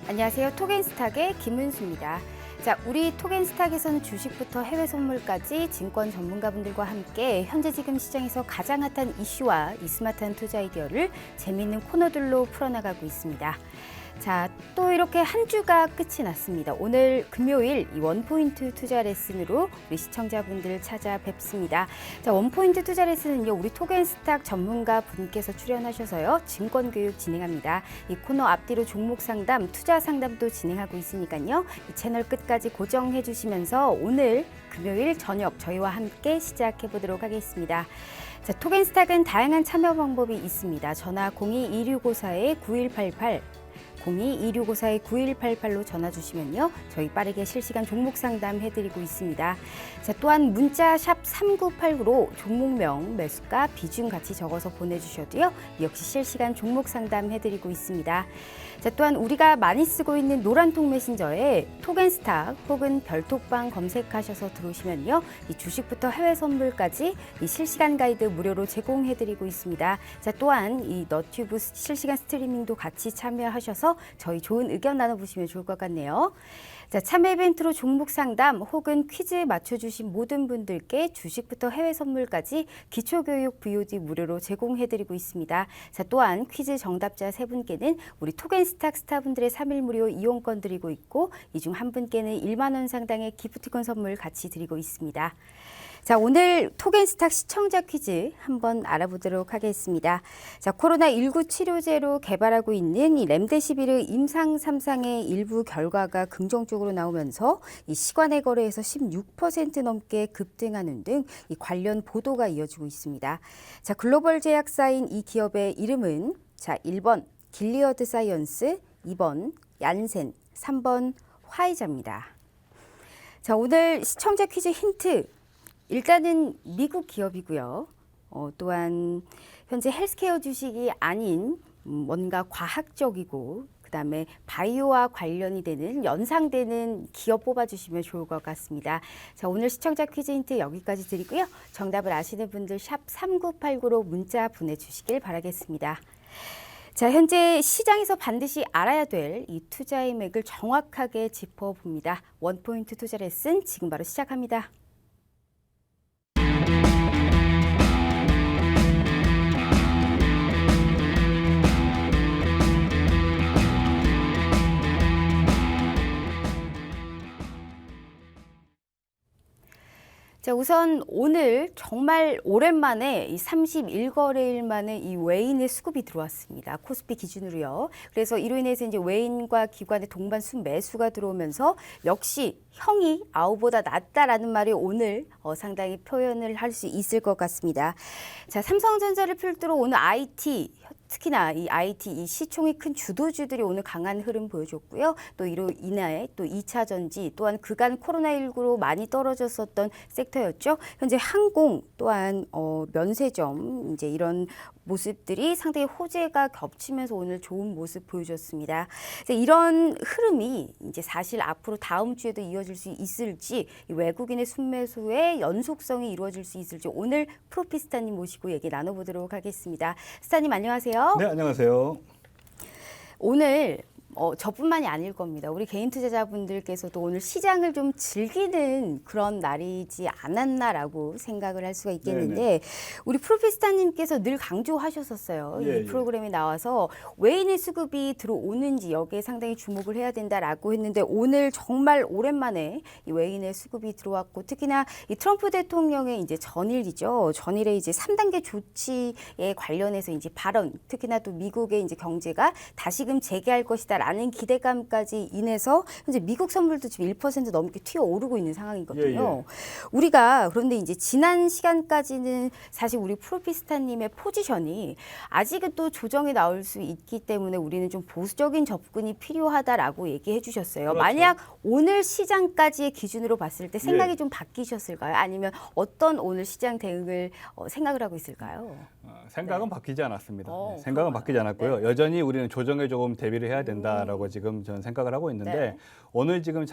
안녕하세요. 톡앤스탁의 김은수입니다. 자, 우리 톡앤스탁에서는 주식부터 해외 선물까지 증권 전문가분들과 함께 현재 지금 시장에서 가장 핫한 이슈와 이 스마트한 투자 아이디어를 재미있는 코너들로 풀어나가고 있습니다. 자, 또 이렇게 한 주가 끝이 났습니다. 오늘 금요일 이 원포인트 투자 레슨으로 우리 시청자분들 찾아뵙습니다. 자, 원포인트 투자 레슨은요, 우리 톡앤스탁 전문가 분께서 출연하셔서요, 증권 교육 진행합니다. 이 코너 앞뒤로 종목 상담, 투자 상담도 진행하고 있으니까요, 이 채널 끝까지 고정해 주시면서 오늘 금요일 저녁 저희와 함께 시작해 보도록 하겠습니다. 자, 톡앤스탁은 다양한 참여 방법이 있습니다. 전화 02-2654-9188 02-2654-9188로 전화 주시면요, 저희 빠르게 실시간 종목 상담 해드리고 있습니다. 자, 또한 문자 샵 3989로 종목명, 매수가, 비중 같이 적어서 보내주셔도요, 역시 실시간 종목 상담 해드리고 있습니다. 자, 또한 우리가 많이 쓰고 있는 노란톡 메신저에 톡앤스탁 혹은 별톡방 검색하셔서 들어오시면요, 이 주식부터 해외 선물까지 이 실시간 가이드 무료로 제공해드리고 있습니다. 자, 또한 이 너튜브 실시간 스트리밍도 같이 참여하셔서 저희 좋은 의견 나눠보시면 좋을 것 같네요. 자, 참여 이벤트로 종목 상담 혹은 퀴즈 맞춰주신 모든 분들께 주식부터 해외 선물까지 기초교육 VOD 무료로 제공해드리고 있습니다. 자, 또한 퀴즈 정답자 3분께는 우리 톡앤스탁 스타분들의 3일 무료 이용권 드리고 있고, 이 중 한 분께는 1만 원 상당의 기프티콘 선물 같이 드리고 있습니다. 자, 오늘 톡앤스탁 시청자 퀴즈 한번 알아보도록 하겠습니다. 자, 코로나19 치료제로 개발하고 있는 이 렘데시비르 임상 3상의 일부 결과가 긍정적으로 나오면서 이 시간의 거래에서 16% 넘게 급등하는 등 이 관련 보도가 이어지고 있습니다. 자, 글로벌 제약사인 이 기업의 이름은 자, 1번 길리어드 사이언스, 2번 얀센, 3번 화이자입니다. 자, 오늘 시청자 퀴즈 힌트. 일단은 미국 기업이고요. 또한 현재 헬스케어 주식이 아닌 뭔가 과학적이고 그다음에 바이오와 관련이 되는 연상되는 기업 뽑아주시면 좋을 것 같습니다. 자, 오늘 시청자 퀴즈 힌트 여기까지 드리고요. 정답을 아시는 분들 샵 3989로 문자 보내주시길 바라겠습니다. 자, 현재 시장에서 반드시 알아야 될 이 투자의 맥을 정확하게 짚어봅니다. 원포인트 투자 레슨 지금 바로 시작합니다. 자, 우선 오늘 정말 오랜만에 이 31거래일 만에 이 외인의 수급이 들어왔습니다. 코스피 기준으로요. 그래서 이로 인해서 이제 외인과 기관의 동반 순매수가 들어오면서 역시 형이 아우보다 낫다라는 말이 오늘 상당히 표현을 할 수 있을 것 같습니다. 자, 삼성전자를 필두로 오늘 IT, 특히나 이 IT, 이 시총이 큰 주도주들이 오늘 강한 흐름 보여줬고요. 또 이로 인해 또 2차 전지 또한 그간 코로나19로 많이 떨어졌었던 섹터였죠. 현재 항공 또한 면세점 이제 이런 모습들이 상당히 호재가 겹치면서 오늘 좋은 모습 보여줬습니다. 이런 흐름이 이제 사실 앞으로 다음 주에도 이어질 수 있을지, 외국인의 순매수의 연속성이 이루어질 수 있을지 오늘 프로피스타님 모시고 얘기 나눠보도록 하겠습니다. 스타님 안녕하세요. 네, 안녕하세요. 오늘 저뿐만이 아닐 겁니다. 우리 개인 투자자분들께서도 오늘 시장을 좀 즐기는 그런 날이지 않았나라고 생각을 할 수가 있겠는데, 네네. 우리 프로피스타님께서 늘 강조하셨었어요. 이 프로그램에 나와서 외인의 수급이 들어오는지 여기에 상당히 주목을 해야 된다라고 했는데, 오늘 정말 오랜만에 이 외인의 수급이 들어왔고, 특히나 이 트럼프 대통령의 이제 전일이죠. 전일에 이제 3단계 조치에 관련해서 이제 발언, 특히나 또 미국의 이제 경제가 다시금 재개할 것이다. 라는 기대감까지 인해서 현재 미국 선물도 지금 1% 넘게 튀어오르고 있는 상황이거든요. 우리가 그런데 이제 지난 시간까지는 사실 우리 프로피스타님의 포지션이 아직은 또 조정이 나올 수 있기 때문에 우리는 좀 보수적인 접근이 필요하다라고 얘기해 주셨어요. 그렇죠. 만약 오늘 시장까지의 기준으로 봤을 때 생각이 좀 바뀌셨을까요? 아니면 어떤 오늘 시장 대응을 생각을 하고 있을까요? 생각은 바뀌지 않았습니다. 생각은 바뀌지 않았고요. 여전히 우리는 조정에 조금 대비를 해야 된다라고 지금 저는 생각을 하고 있는데, 오늘 지금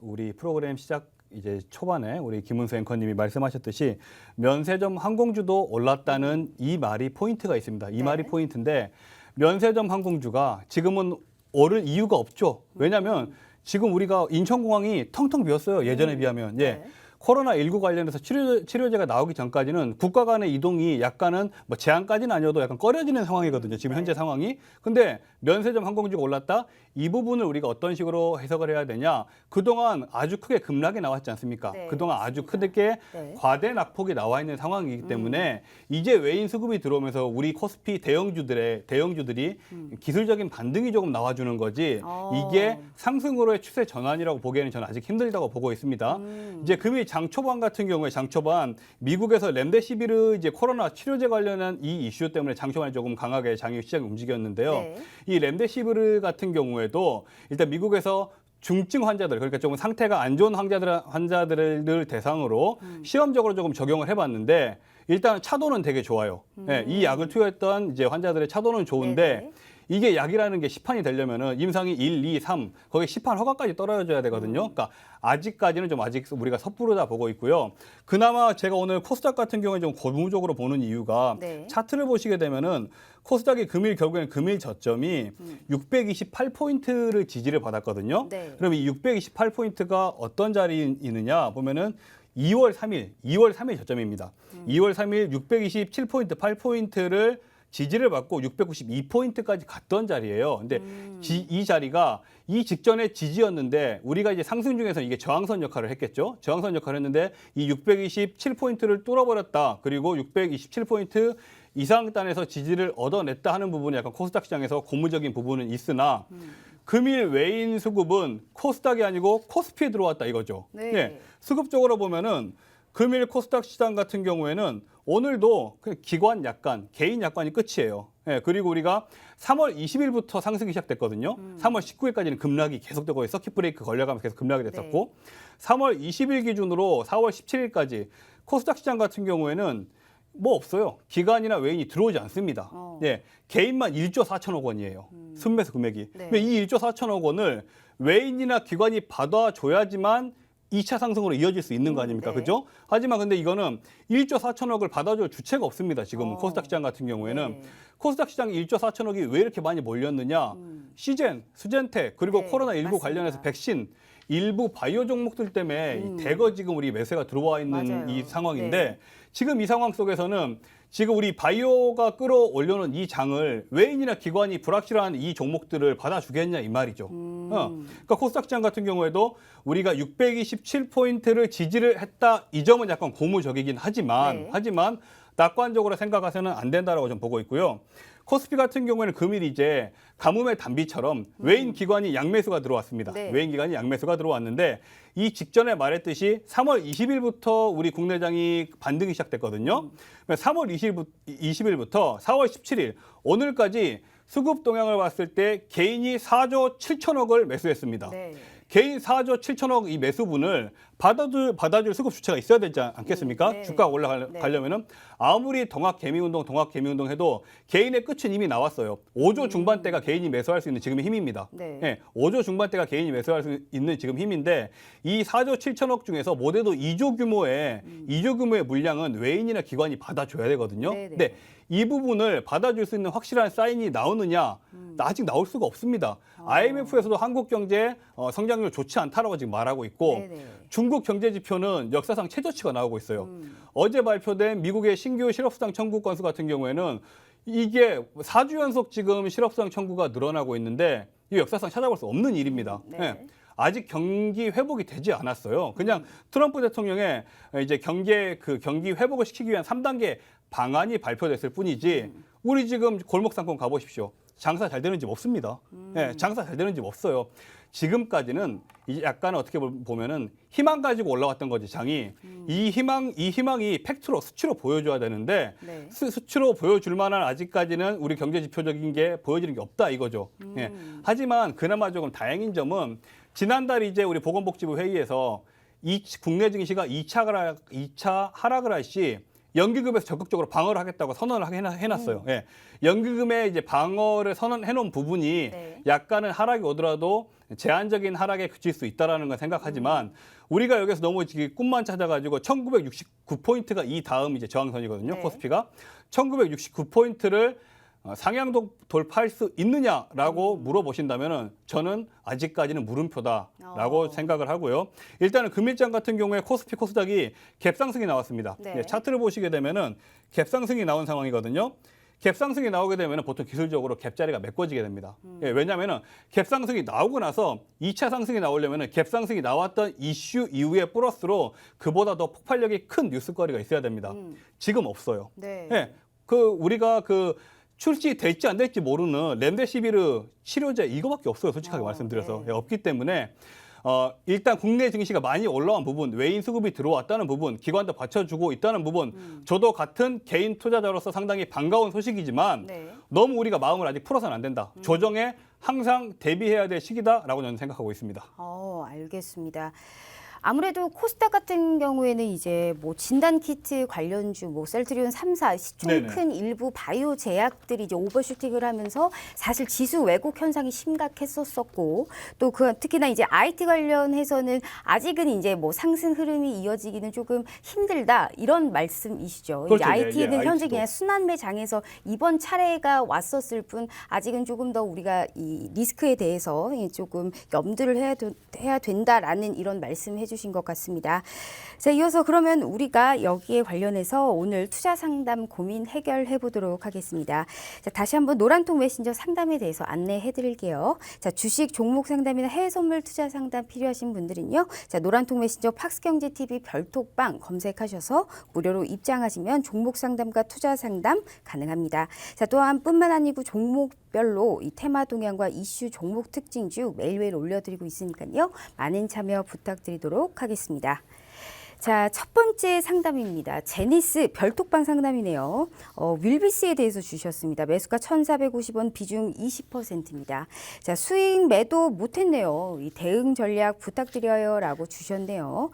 우리 프로그램 시작 이제 초반에 우리 김은수 앵커님이 말씀하셨듯이 면세점 항공주도 올랐다는 이 말이 포인트가 있습니다. 이 말이 포인트인데, 면세점 항공주가 지금은 오를 이유가 없죠. 왜냐하면 지금 우리가 인천공항이 텅텅 비었어요. 예전에 비하면. 예. 네. 코로나19 관련해서 치료제가 나오기 전까지는 국가 간의 이동이 약간은 뭐 제한까지는 아니어도 약간 꺼려지는 상황이거든요. 지금 현재 상황이. 근데 면세점 항공주가 올랐다? 이 부분을 우리가 어떤 식으로 해석을 해야 되냐? 그동안 아주 크게 급락이 나왔지 않습니까? 네, 그동안 아주 맞습니다. 크게 네. 과대 낙폭이 나와 있는 상황이기 때문에 이제 외인 수급이 들어오면서 우리 코스피 대형주들이 기술적인 반등이 조금 나와주는 거지 이게 상승으로의 추세 전환이라고 보기에는 저는 아직 힘들다고 보고 있습니다. 이제 금일 장 초반 같은 경우에 장 초반 미국에서 렘데시비르 이제 코로나 치료제 관련한 이 이슈 때문에 장 초반에 조금 강하게 장이 시장이 움직였는데요. 네. 이 렘데시비르 같은 경우에도 일단 미국에서 중증 환자들 그러니까 조금 상태가 안 좋은 환자들을 대상으로 시험적으로 조금 적용을 해봤는데 일단 차도는 되게 좋아요. 네, 이 약을 투여했던 이제 환자들의 차도는 좋은데 네네. 이게 약이라는 게 시판이 되려면은 임상이 1, 2, 3 거기 시판 허가까지 떨어져야 되거든요. 그러니까 아직까지는 좀 아직 우리가 섣부르다 보고 있고요. 그나마 제가 오늘 코스닥 같은 경우에 좀 고무적으로 보는 이유가 네. 차트를 보시게 되면은 코스닥이 금일 결국에는 금일 저점이 628포인트를 지지를 받았거든요. 네. 그럼 이 628포인트가 어떤 자리에 있느냐 보면은 2월 3일 저점입니다. 2월 3일 627포인트, 8포인트를 지지를 받고 692포인트까지 갔던 자리예요. 근데 이 자리가 이 직전에 지지였는데 우리가 이제 상승 중에서 이게 저항선 역할을 했겠죠. 저항선 역할을 했는데 이 627포인트를 뚫어버렸다. 그리고 627포인트 이상단에서 지지를 얻어냈다 하는 부분이 약간 코스닥 시장에서 고무적인 부분은 있으나 금일 외인 수급은 코스닥이 아니고 코스피에 들어왔다 이거죠. 네. 예, 수급적으로 보면은 금일 코스닥 시장 같은 경우에는 오늘도 그냥 기관 약관, 개인 약관이 끝이에요. 예, 그리고 우리가 3월 20일부터 상승이 시작됐거든요. 3월 19일까지는 급락이 계속되고 서킷 브레이크 걸려가면서 계속 급락이 됐었고 3월 20일 기준으로 4월 17일까지 코스닥 시장 같은 경우에는 뭐 없어요. 기관이나 외인이 들어오지 않습니다. 예, 개인만 1조 4천억 원이에요. 순매수 금액이. 네. 이 1조 4천억 원을 외인이나 기관이 받아줘야지만 2차 상승으로 이어질 수 있는 거 아닙니까? 네. 그죠? 하지만 근데 이거는 1조 4천억을 받아줄 주체가 없습니다. 지금 코스닥 시장 같은 경우에는. 네. 코스닥 시장에 1조 4천억이 왜 이렇게 많이 몰렸느냐? 시젠, 수젠텍, 그리고 네, 코로나19 맞습니다. 관련해서 백신, 일부 바이오 종목들 때문에 대거 지금 우리 매수가 들어와 있는 맞아요. 이 상황인데 네. 지금 이 상황 속에서는 지금 우리 바이오가 끌어올려놓은 이 장을 외인이나 기관이 불확실한 이 종목들을 받아주겠냐 이 말이죠. 그러니까 코스닥 시장 같은 경우에도 우리가 627포인트를 지지를 했다. 이 점은 약간 고무적이긴 하지만 네. 낙관적으로 생각해서는 안 된다라고 좀 보고 있고요. 코스피 같은 경우에는 금일 이제 가뭄의 단비처럼 외인 기관이 양매수가 들어왔습니다. 네. 외인 기관이 양매수가 들어왔는데 이 직전에 말했듯이 3월 20일부터 우리 국내장이 반등이 시작됐거든요. 3월 20일부터 4월 17일 오늘까지 수급 동향을 봤을 때 개인이 4조 7천억을 매수했습니다. 네. 개인 4조 7천억 이 매수분을 받아줄 수급 주체가 있어야 되지 않겠습니까? 네. 주가가 올라가려면은 아무리 동학 개미운동 해도 개인의 끝은 이미 나왔어요. 5조 중반대가 개인이 매수할 수 있는 지금의 힘입니다. 네. 예, 5조 중반대가 개인이 매수할 수 있는 지금 힘인데 이 4조 7천억 중에서 못해도 2조 규모의 물량은 외인이나 기관이 받아줘야 되거든요. 네네. 근데 이 부분을 받아줄 수 있는 확실한 사인이 나오느냐? 아직 나올 수가 없습니다. IMF에서도 한국 경제 성장률 좋지 않다라고 지금 말하고 있고 네네. 중국 경제 지표는 역사상 최저치가 나오고 있어요. 어제 발표된 미국의 신규 실업수당 청구 건수 같은 경우에는 이게 4주 연속 지금 실업수당 청구가 늘어나고 있는데 이 역사상 찾아볼 수 없는 일입니다. 네. 예. 아직 경기 회복이 되지 않았어요. 그냥 트럼프 대통령의 이제 경기 회복을 시키기 위한 3단계 방안이 발표됐을 뿐이지 우리 지금 골목 상권 가보십시오. 장사 잘 되는 집 없습니다. 예, 장사 잘 되는 집 없어요. 지금까지는 이제 약간 어떻게 보면은 희망 가지고 올라왔던 거지 장이 이 희망이 팩트로 수치로 보여줘야 되는데 네. 수치로 보여줄 만한 아직까지는 우리 경제 지표적인 게 보여지는 게 없다 이거죠. 예. 하지만 그나마 조금 다행인 점은 지난달 이제 우리 보건복지부 회의에서 국내 증시가 2차 하락을 할 시 연기금에서 적극적으로 방어를 하겠다고 선언을 해놨어요. 예. 연기금에 이제 방어를 선언해놓은 부분이 네. 약간은 하락이 오더라도 제한적인 하락에 그칠 수 있다라는 걸 생각하지만 우리가 여기서 너무 꿈만 찾아가지고 1969포인트가 이 다음 이제 저항선이거든요. 네. 코스피가 1969포인트를 상향도 돌파할 수 있느냐라고 물어보신다면은 저는 아직까지는 물음표다라고 생각을 하고요. 일단은 금일장 같은 경우에 코스피 코스닥이 갭상승이 나왔습니다. 네. 차트를 보시게 되면은 갭상승이 나온 상황이거든요. 갭상승이 나오게 되면 보통 기술적으로 갭자리가 메꿔지게 됩니다. 왜냐하면 갭상승이 나오고 나서 2차 상승이 나오려면 갭상승이 나왔던 이슈 이후에 플러스로 그보다 더 폭발력이 큰 뉴스거리가 있어야 됩니다. 지금 없어요. 네. 예, 우리가 출시될지 안 될지 모르는 렘데시비르 치료제 이거밖에 없어요. 솔직하게 말씀드려서. 네. 없기 때문에 일단 국내 증시가 많이 올라온 부분, 외인 수급이 들어왔다는 부분, 기관도 받쳐주고 있다는 부분, 저도 같은 개인 투자자로서 상당히 반가운 소식이지만 네. 너무 우리가 마음을 아직 풀어서는 안 된다. 조정에 항상 대비해야 될 시기다라고 저는 생각하고 있습니다. 알겠습니다. 아무래도 코스닥 같은 경우에는 이제 뭐 진단 키트 관련주, 뭐 셀트리온 3사 시총 네네. 큰 일부 바이오 제약들이 이제 오버슈팅을 하면서 사실 지수 왜곡 현상이 심각했었었고 또 특히나 이제 IT 관련해서는 아직은 이제 뭐 상승 흐름이 이어지기는 조금 힘들다 이런 말씀이시죠. 그렇죠. 이제 IT는 네, 현재 IT도. 그냥 순환매 장에서 이번 차례가 왔었을 뿐 아직은 조금 더 우리가 이 리스크에 대해서 조금 염두를 해야 된다라는 이런 말씀 해주신 것 같습니다. 자, 이어서 그러면 우리가 여기에 관련해서 오늘 투자 상담 고민 해결해 보도록 하겠습니다. 자, 다시 한번 노란통 메신저 상담에 대해서 안내해 드릴게요. 자, 주식 종목 상담이나 해외 선물 투자 상담 필요하신 분들은요. 자, 노란통 메신저 팍스경제TV 별톡방 검색하셔서 무료로 입장하시면 종목 상담과 투자 상담 가능합니다. 자, 또한 뿐만 아니고 종목별로 이 테마 동향과 이슈 종목 특징주 매일매일 올려드리고 있으니까요. 많은 참여 부탁드리도록 하겠습니다. 자, 첫 번째 상담입니다. 제니스 별톡방 상담이네요. 윌비스에 대해서 주셨습니다. 매수가 1,450원, 비중 20%입니다. 자, 수익 매도 못했네요. 이 대응 전략 부탁드려요라고 주셨네요.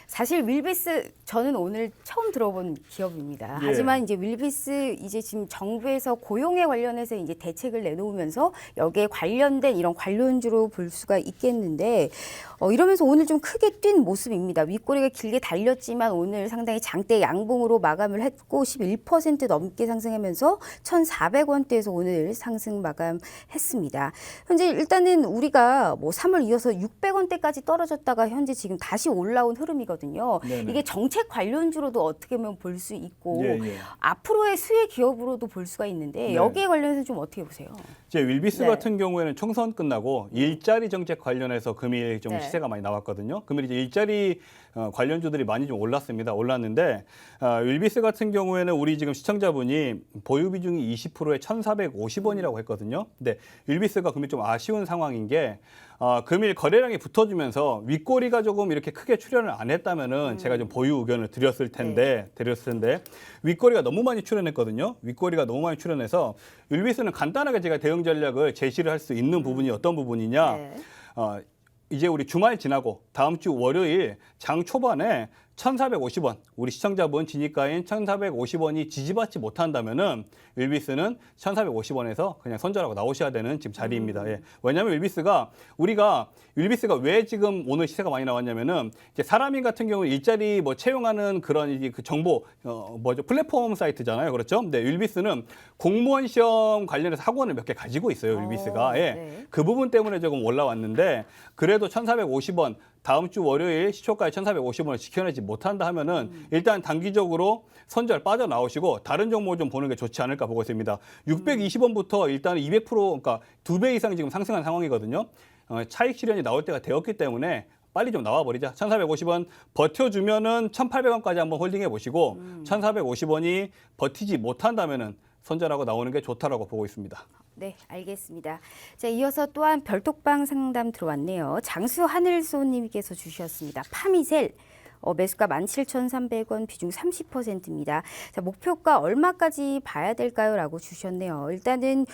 사실 윌비스 저는 오늘 처음 들어본 기업입니다. 예. 하지만 이제 윌비스 이제 지금 정부에서 고용에 관련해서 이제 대책을 내놓으면서 여기에 관련된 이런 관련주로 볼 수가 있겠는데 이러면서 오늘 좀 크게 뛴 모습입니다. 윗꼬리가 길게 달렸지만 오늘 상당히 장대 양봉으로 마감을 했고 11% 넘게 상승하면서 1,400원대에서 오늘 상승 마감했습니다. 현재 일단은 우리가 뭐 3월 이어서 600원대까지 떨어졌다가 현재 지금 다시 올라온 흐름이거든요. 네네. 이게 정책 관련주로도 어떻게 보면 볼 수 있고 예, 예. 앞으로의 수혜 기업으로도 볼 수가 있는데 네. 여기에 관련해서 좀 어떻게 보세요? 이제 윌비스 네. 같은 경우에는 총선 끝나고 일자리 정책 관련해서 금일 좀 네. 시세가 많이 나왔거든요. 금일 이제 일자리 관련주들이 많이 좀 올랐는데 윌비스 같은 경우에는 우리 지금 시청자분이 보유 비중이 20%에 1,450원이라고 했거든요. 근데 윌비스가 금일 좀 아쉬운 상황인 게 금일 거래량이 붙어주면서 윗꼬리가 조금 이렇게 크게 출현을 안 했다면은 제가 좀 보유 의견을 드렸을 텐데 윗꼬리가 너무 많이 출현했거든요. 윗꼬리가 너무 많이 출현해서 윌비스는 간단하게 제가 대응 전략을 제시를 할 수 있는 부분이 어떤 부분이냐. 네. 이제 우리 주말 지나고 다음 주 월요일 장 초반에 1,450원, 우리 시청자분 진입가인 1,450원이 지지받지 못한다면은 윌비스는 1,450원에서 그냥 손절하고 나오셔야 되는 지금 자리입니다. 예. 왜냐하면 윌비스가 왜 지금 오늘 시세가 많이 나왔냐면은 이제 사람인 같은 경우는 일자리 뭐 채용하는 그런 이제 그 정보 플랫폼 사이트잖아요, 그렇죠? 근데 윌비스는 공무원 시험 관련해서 학원을 몇 개 가지고 있어요, 윌비스가. 예. 네. 그 부분 때문에 조금 올라왔는데 그래도 1,450원 다음 주 월요일 시초가에 1,450원을 지켜내지 못한다 하면은 일단 단기적으로 선절 빠져나오시고 다른 종목을 좀 보는 게 좋지 않을까 보고 있습니다. 620원부터 일단 200% 그러니까 2배 이상 지금 상승한 상황이거든요. 차익 실현이 나올 때가 되었기 때문에 빨리 좀 나와버리자. 1,450원 버텨주면은 1,800원까지 한번 홀딩해 보시고 1,450원이 버티지 못한다면은 손절하고 나오는 게 좋다라고 보고 있습니다. 네, 알겠습니다. 자, 이어서 또한 별톡방 상담 들어왔네요. 장수 하늘소님께서 주셨습니다. 파미셀. 매수가 17,300원, 비중 30%입니다. 자, 목표가 얼마까지 봐야 될까요? 라고 주셨네요. 일단은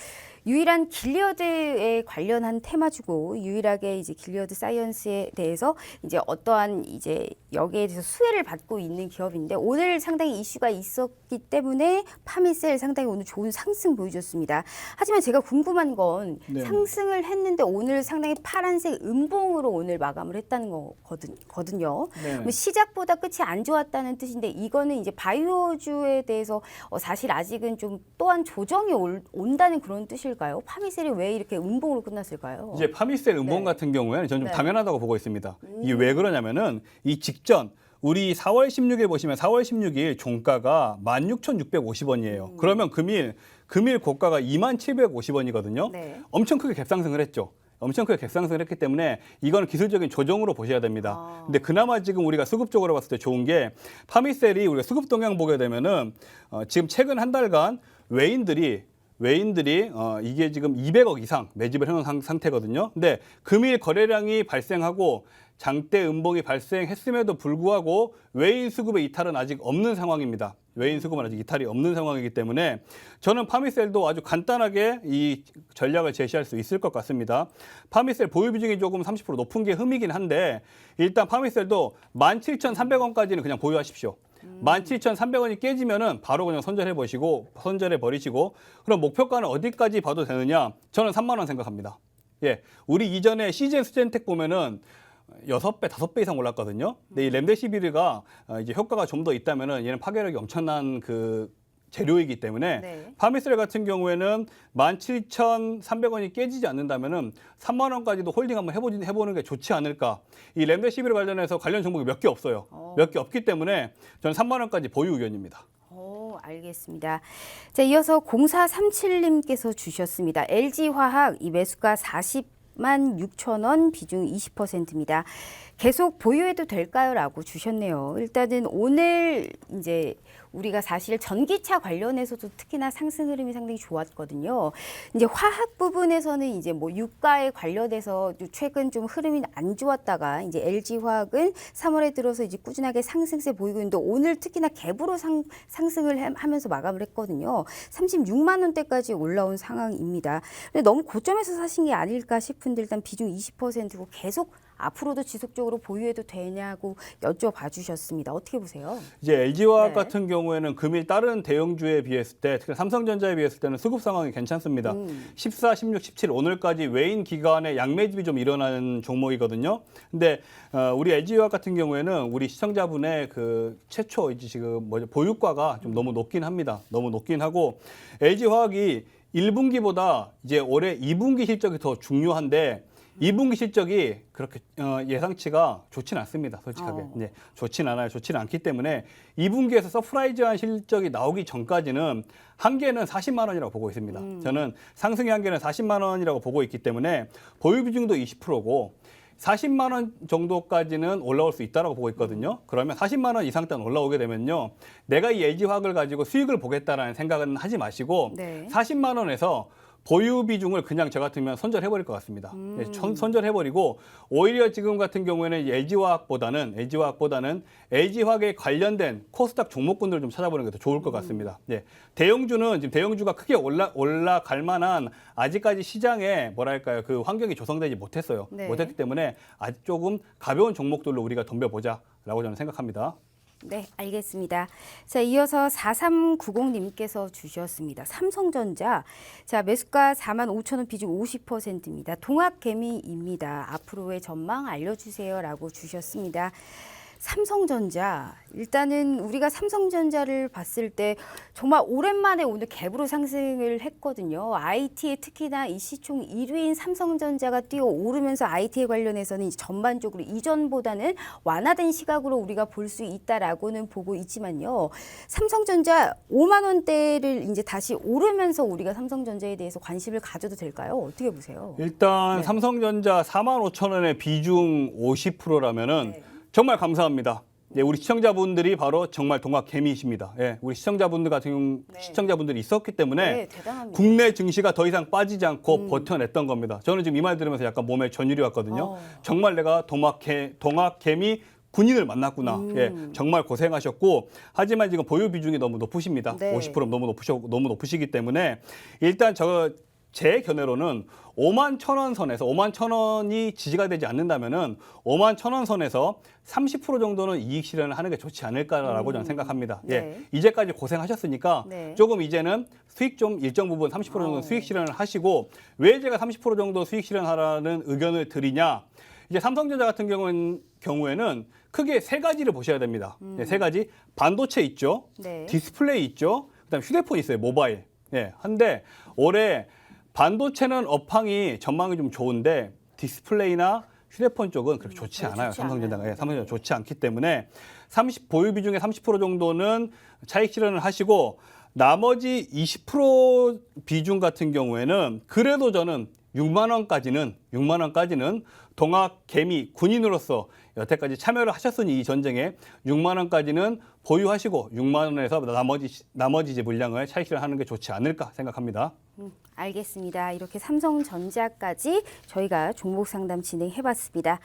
유일한 길리어드에 관련한 테마주고 유일하게 이제 길리어드 사이언스에 대해서 이제 어떠한 이제 여기에 대해서 수혜를 받고 있는 기업인데 오늘 상당히 이슈가 있었기 때문에 파미셀 상당히 오늘 좋은 상승 보여줬습니다. 하지만 제가 궁금한 건 네. 상승을 했는데 오늘 상당히 파란색 음봉으로 오늘 마감을 했다는 거거든요. 네. 그럼 시작보다 끝이 안 좋았다는 뜻인데 이거는 이제 바이오주에 대해서 사실 아직은 좀 또한 조정이 온다는 그런 뜻일까요? 파미셀이 왜 이렇게 음봉으로 끝났을까요? 이제 파미셀 음봉 네. 같은 경우에는 저는 좀 네. 당연하다고 보고 있습니다. 이게 왜 그러냐면은 이 직전 우리 4월 16일 보시면 4월 16일 종가가 16,650원이에요. 그러면 금일 고가가 2750원이거든요. 네. 엄청 크게 갭상승을 했죠. 엄청 크게 갭상승을 했기 때문에 이거는 기술적인 조정으로 보셔야 됩니다. 근데 그나마 지금 우리가 수급적으로 봤을 때 좋은 게 파미셀이 우리가 수급 동향 보게 되면은 지금 최근 한 달간 외인들이 이게 지금 200억 이상 매집을 해놓은 상태거든요. 근데 금일 거래량이 발생하고 장대 음봉이 발생했음에도 불구하고 외인 수급의 이탈은 아직 없는 상황입니다. 외인 수급은 아직 이탈이 없는 상황이기 때문에 저는 파미셀도 아주 간단하게 이 전략을 제시할 수 있을 것 같습니다. 파미셀 보유 비중이 조금 30% 높은 게 흠이긴 한데 일단 파미셀도 17,300원까지는 그냥 보유하십시오. 17,300원이 깨지면은 바로 그냥 선절해 버리시고 그럼 목표가는 어디까지 봐도 되느냐? 저는 3만 원 생각합니다. 예. 우리 이전에 CGN 수젠텍 보면은 6배, 5배 이상 올랐거든요. 근데 이 렘데시비르가 이제 효과가 좀 더 있다면은 얘는 파괴력이 엄청난 그 재료이기 때문에 네. 파미셀 같은 경우에는 17,300원이 깨지지 않는다면은 3만 원까지도 홀딩 한번 해보는 게 좋지 않을까. 이 렘데시비르 관련해서 관련 종목이 몇 개 없어요. 몇 개 없기 때문에 저는 3만 원까지 보유 의견입니다. 알겠습니다. 자, 이어서 0437님께서 주셨습니다. LG화학 이 매수가 40만 6천 원, 비중 20%입니다. 계속 보유해도 될까요? 라고 주셨네요. 일단은 오늘 이제 우리가 사실 전기차 관련해서도 특히나 상승 흐름이 상당히 좋았거든요. 이제 화학 부분에서는 이제 뭐 유가에 관련해서 최근 좀 흐름이 안 좋았다가 이제 LG화학은 3월에 들어서 이제 꾸준하게 상승세 보이고 있는데 오늘 특히나 갭으로 상승을 하면서 마감을 했거든요. 36만 원대까지 올라온 상황입니다. 근데 너무 고점에서 사신 게 아닐까 싶은데 일단 비중 20%고 계속 앞으로도 지속적으로 보유해도 되냐고 여쭤봐 주셨습니다. 어떻게 보세요? 이제 LG화학 네. 같은 경우에는 금일 다른 대형주에 비했을 때, 특히 삼성전자에 비했을 때는 수급 상황이 괜찮습니다. 14, 16, 17 오늘까지 외인 기관의 양매집이 좀 일어나는 종목이거든요. 근데 우리 LG화학 같은 경우에는 우리 시청자분의 그 최초 이제 지금 보유가가 좀 너무 높긴 합니다. 너무 높긴 하고 LG화학이 1분기보다 이제 올해 2분기 실적이 더 중요한데 2분기 실적이 그렇게 예상치가 좋진 않습니다. 솔직하게. 네, 좋진 않아요. 좋지는 않기 때문에 2분기에서 서프라이즈한 실적이 나오기 전까지는 한계는 40만 원이라고 보고 있습니다. 저는 상승의 한계는 40만 원이라고 보고 있기 때문에 보유 비중도 20%고 40만 원 정도까지는 올라올 수 있다고 보고 있거든요. 그러면 40만 원 이상 단 올라오게 되면요. 내가 이 LG화학을 가지고 수익을 보겠다라는 생각은 하지 마시고 네. 40만 원에서 보유 비중을 그냥 저 같으면 선절해버릴 것 같습니다. 네, 선절해버리고 오히려 지금 같은 경우에는 LG화학보다는 LG화학에 관련된 코스닥 종목군들을 좀 찾아보는 게 더 좋을 것 같습니다. 네, 대형주는 지금 대형주가 크게 올라갈 만한 아직까지 시장에 뭐랄까요 그 환경이 조성되지 못했어요. 네. 못했기 때문에 아직 조금 가벼운 종목들로 우리가 덤벼보자라고 저는 생각합니다. 네, 알겠습니다. 자, 이어서 4390님께서 주셨습니다. 삼성전자. 자, 매수가 4만 5천 원, 비중 50%입니다. 동학개미입니다. 앞으로의 전망 알려주세요라고 주셨습니다. 삼성전자. 일단은 우리가 삼성전자를 봤을 때 정말 오랜만에 오늘 갭으로 상승을 했거든요. IT에 특히나 이 시총 1위인 삼성전자가 뛰어오르면서 IT에 관련해서는 전반적으로 이전보다는 완화된 시각으로 우리가 볼 수 있다라고는 보고 있지만요. 삼성전자 5만 원대를 이제 다시 오르면서 우리가 삼성전자에 대해서 관심을 가져도 될까요? 어떻게 보세요? 일단 네. 삼성전자 4만 5천 원의 비중 50%라면은 네. 정말 감사합니다. 예, 우리 시청자분들이 바로 정말 동학개미이십니다. 예, 우리 시청자분들 같은 경우 네. 시청자분들이 있었기 때문에 네, 대단합니다. 국내 증시가 더 이상 빠지지 않고 버텨냈던 겁니다. 저는 지금 이 말 들으면서 약간 몸에 전율이 왔거든요. 정말 내가 동학개미 군인을 만났구나. 예, 정말 고생하셨고 하지만 지금 보유 비중이 너무 높으십니다. 네. 50% 너무 높으시기 때문에 일단 제 견해로는 5만 1,000원 선에서 5만 1,000원이 지지가 되지 않는다면은 5만 1,000원 선에서 30% 정도는 이익 실현을 하는 게 좋지 않을까라고 저는 생각합니다. 네. 예, 이제까지 고생하셨으니까 네. 조금 이제는 수익 좀 일정 부분 30% 정도 수익 실현을 하시고 왜 제가 30% 정도 수익 실현하라는 의견을 드리냐? 이제 삼성전자 같은 경우에는 크게 세 가지를 보셔야 됩니다. 네, 세 가지. 반도체 있죠. 네. 디스플레이 있죠. 그다음 휴대폰 있어요. 모바일. 예. 한데 올해 반도체는 업황이 전망이 좀 좋은데 디스플레이나 휴대폰 쪽은 그렇게 좋지 않아요. 좋지 삼성전자가. 않아요. 예, 삼성전자 좋지 않기 때문에 보유 비중의 30% 정도는 차익 실현을 하시고 나머지 20% 비중 같은 경우에는 그래도 저는 6만 원까지는 동학 개미 군인으로서 여태까지 참여를 하셨으니 이 전쟁에 6만 원까지는 보유하시고 6만 원에서 나머지 이제 물량을 차익 실현하는 게 좋지 않을까 생각합니다. 알겠습니다. 이렇게 삼성전자까지 저희가 종목 상담 진행해봤습니다.